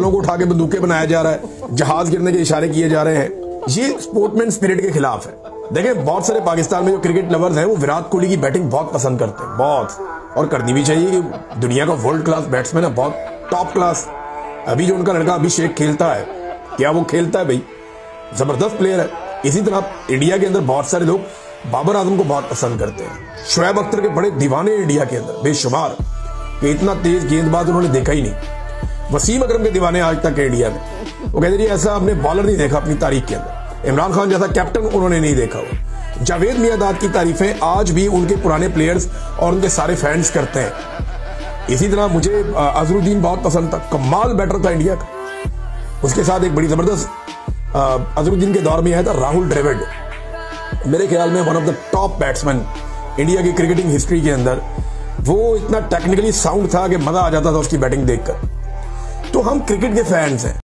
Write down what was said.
लोगों को उठा के बंदूकें बनाया जा रहा है, जहाज गिरने के इशारे किए जा रहे हैं, ये स्पोर्टमैन स्पिरिट के खिलाफ है। देखिए, बहुत सारे पाकिस्तान में जो क्रिकेट लवर्स हैं वो विराट कोहली की बैटिंग बहुत पसंद करते हैं, बहुत, और करनी भी चाहिए कि दुनिया का वर्ल्ड क्लास बैट्समैन है, बहुत टॉप क्लास। अभी जो उनका लड़का अभिषेक खेलता है, क्या वो खेलता है भाई, जबरदस्त प्लेयर है। इसी तरह इंडिया के अंदर बहुत सारे लोग बाबर आजम को बहुत पसंद करते हैं। शोएब अख्तर के बड़े दीवाने इंडिया के अंदर बेशुमार, कि इतना तेज गेंदबाज उन्होंने देखा ही नहीं। वसीम अकरम के दीवाने आज तक इंडिया में, वो कहते हैं ऐसा हमने बॉलर नहीं देखा अपनी तारीख के अंदर। इमरान खान जैसा कैप्टन उन्होंने नहीं देखा हो। जावेद मियांदाद की तारीफें आज भी उनके पुराने प्लेयर्स और उनके सारे फैंस करते हैं। इसी तरह मुझे अजहरुद्दीन बहुत पसंद था, कमाल बैटर था इंडिया का। उसके साथ एक बड़ी जबरदस्त अजहरुद्दीन के दौर में आया था राहुल द्रविड़, मेरे ख्याल में one of the top batsman India की क्रिकेटिंग हिस्ट्री के अंदर। वो इतना टेक्निकली साउंड था कि मजा आ जाता था उसकी बैटिंग देखकर। तो हम क्रिकेट के फैंस हैं।